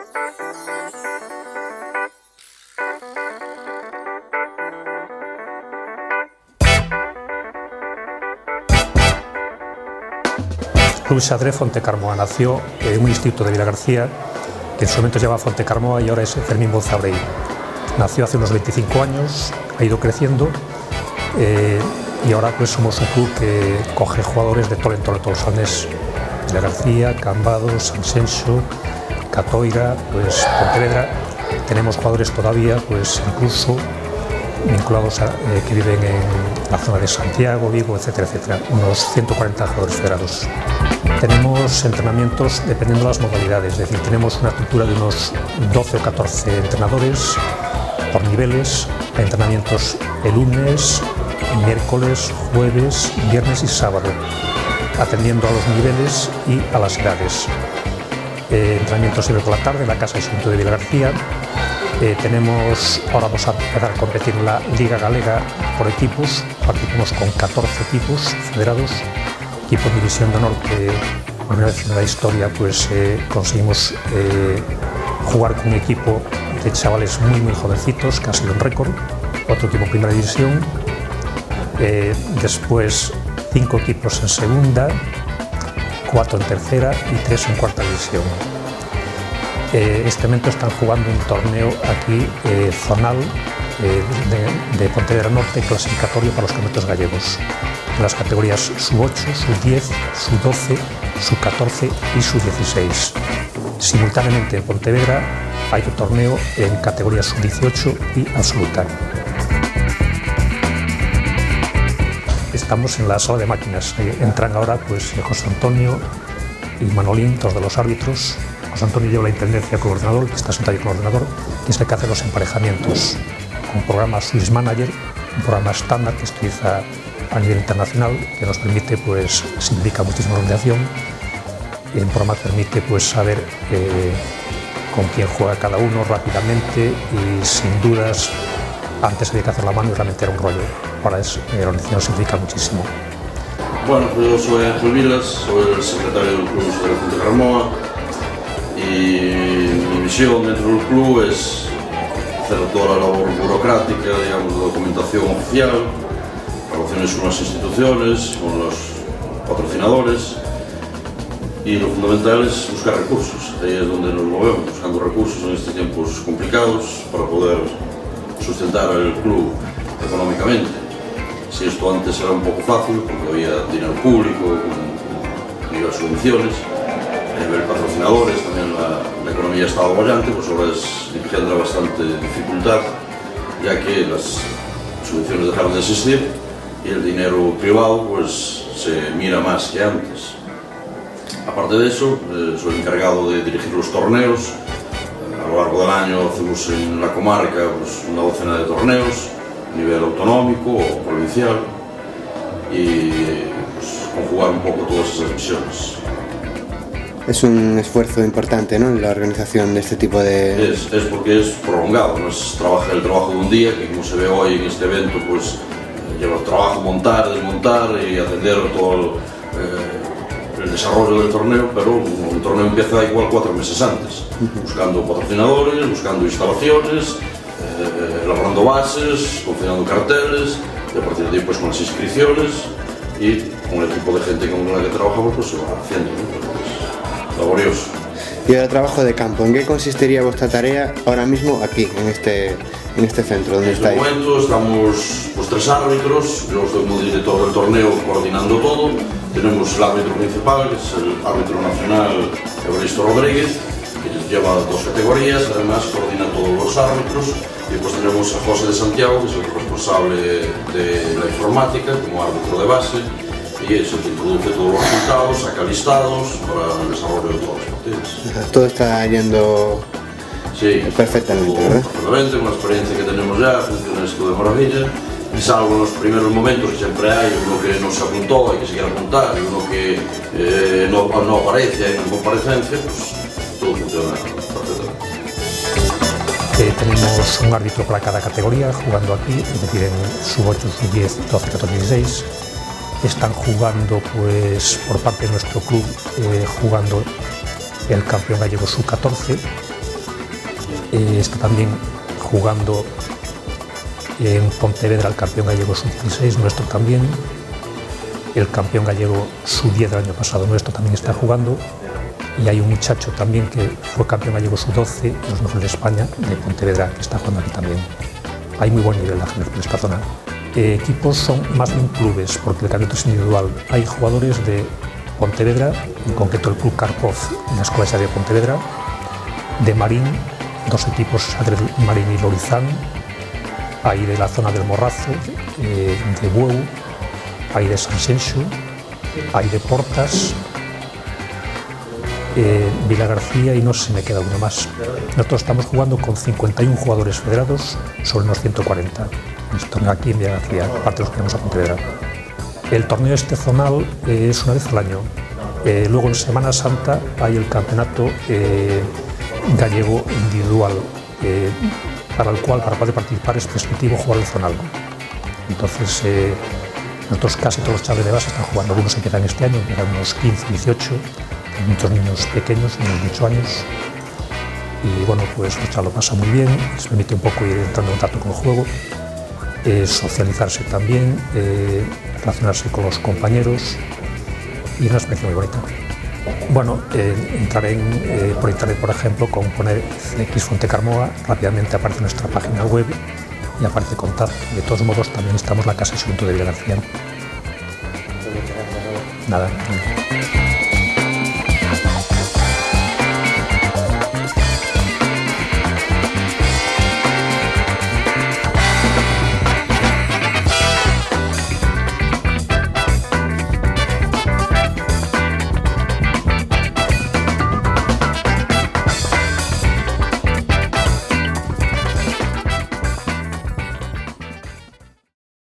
El Club Xadrez Fontecarmoa nació en un instituto de Vilagarcía que en su momento se llamaba Fontecarmoa y ahora es Fermín Bonzabrey. Nació hace unos 25 años, ha ido creciendo y ahora pues somos un club que coge jugadores de Tolentolo-Tolosonés, Vilagarcía, Cambados, Sanxenxo, Catoira, pues Pontevedra. Tenemos jugadores todavía, pues incluso vinculados que viven en la zona de Santiago, Vigo, etcétera, etcétera. Unos 140 jugadores federados. Tenemos entrenamientos dependiendo de las modalidades, es decir, tenemos una estructura de unos 12 o 14 entrenadores por niveles, entrenamientos el lunes, miércoles, jueves, viernes y sábado, atendiendo a los niveles y a las edades. Entrenamientos siempre por la tarde en la Casa de Instituto de Vilagarcía. Ahora vamos a empezar a competir en la Liga Galega por equipos, participamos con 14 equipos federados, equipos de División de Honor que por primera vez en la historia pues conseguimos jugar con un equipo de chavales muy jovencitos, que ha sido un récord, otro equipo en Primera División, después 5 equipos en Segunda, 4 en Tercera y 3 en Cuarta División. Este momento están jugando un torneo aquí zonal de Pontevedra Norte, clasificatorio para los campeonatos gallegos, en las categorías sub-8, sub-10, sub-12, sub-14 y sub-16. Simultáneamente en Pontevedra hay un torneo en categorías sub-18 y absoluta. Estamos en la sala de máquinas, entran ahora pues José Antonio y Manolín, dos de los árbitros. José Antonio lleva la intendencia con ordenador, que está sentado ahí con ordenador, que es el que hace los emparejamientos con un programa Swiss Manager, un programa estándar que se utiliza a nivel internacional, que nos permite, pues, simplifica muchísimo la organización. El programa permite, pues, saber con quién juega cada uno rápidamente y sin dudas, antes había que hacer la mano y realmente era un rollo. Ahora la organización simplifica muchísimo. Bueno, pues yo soy Ángel Vilas, soy el secretario del Club Xadrez Fontecarmoa. Y mi misión dentro del club es hacer toda la labor burocrática, digamos, de documentación oficial, relaciones con las instituciones, con los patrocinadores, y lo fundamental es buscar recursos. Ahí es donde nos movemos, buscando recursos en estos tiempos complicados para poder sustentar al club económicamente. Si esto antes era un poco fácil, porque había dinero público, a nivel de subvenciones, a nivel patrocinadores, también la economía estaba bollante, pues ahora engendra bastante dificultad, ya que las subvenciones dejaron de existir y el dinero privado pues se mira más que antes. Aparte de eso, soy el encargado de dirigir los torneos. A lo largo del año hacemos en la comarca pues, una docena de torneos a nivel autonómico o provincial y pues, conjugar un poco todas esas misiones. Es un esfuerzo importante, ¿no?, la organización de este tipo de... Es porque es prolongado, no es el trabajo de un día, que como se ve hoy en este evento, pues lleva trabajo montar, desmontar y atender todo el desarrollo del torneo, pero el torneo empieza igual 4 meses antes, buscando patrocinadores, buscando instalaciones, elaborando bases, configurando carteles, y a partir de ahí pues con las inscripciones y con el equipo de gente con la que trabajamos pues se va haciendo, ¿no? Laborioso. Y el trabajo de campo, ¿en qué consistiría vuestra tarea ahora mismo aquí, en este centro donde estáis? En este momento estamos pues 3 árbitros, yo soy como director del torneo coordinando todo. Tenemos el árbitro principal, que es el árbitro nacional Evaristo Rodríguez, que lleva 2 categorías, además coordina todos los árbitros. Y después tenemos a José de Santiago, que es el responsable de la informática como árbitro de base, y es el que introduce todos los resultados, saca listados para el desarrollo de todos los partidos. Todo está yendo perfectamente, ¿verdad? Perfectamente, con la experiencia que tenemos ya, funciona esto de maravilla. Y salvo en los primeros momentos que siempre hay uno que no se apuntó y que se quiere apuntar y uno que no aparece en comparecencia, pues todo funciona perfectamente. Tenemos un árbitro para cada categoría jugando aquí, es decir, en sub-8, sub-10, 12, 14, 16. Están jugando, pues, por parte de nuestro club, jugando el campeón gallego sub-14, está también jugando en Pontevedra el campeón gallego sub-16, nuestro también. El campeón gallego sub-10 del año pasado, nuestro, también está jugando. Y hay un muchacho también que fue campeón gallego sub-12, de los mejores de España, de Pontevedra, que está jugando aquí también. Hay muy buen nivel en esta zona. Equipos son más bien clubes, porque el campeonato es individual. Hay jugadores de Pontevedra, en concreto el Club Karpov en la Escuela de Pontevedra, de Marín, 2 equipos, Marín y Lorizán, hay de la zona del Morrazo, de Bueu, hay de San Xenxo, hay de Portas, Vila García y no sé si me queda uno más. Nosotros estamos jugando con 51 jugadores federados sobre unos 140. Esto aquí en Vila García, aparte de los que vamos a Pontevedra. El torneo este zonal es una vez al año. Luego en Semana Santa hay el campeonato gallego individual, para el cual, para poder participar, es prescriptivo jugar el zonal. Entonces, nosotros casi todos los chavales de base están jugando. Algunos empiezan este año, empiezan unos 15, 18, hay muchos niños pequeños, unos 18 años. Y bueno, pues los chavales lo pasan muy bien, les permite un poco ir entrando en contacto con el juego, socializarse también, relacionarse con los compañeros y una experiencia muy bonita. Bueno, entrar por internet, por ejemplo, con poner CX Fontecarmoa, rápidamente aparece nuestra página web y aparece contacto. De todos modos, también estamos en la Casa de Juventud de Vila García. Nada.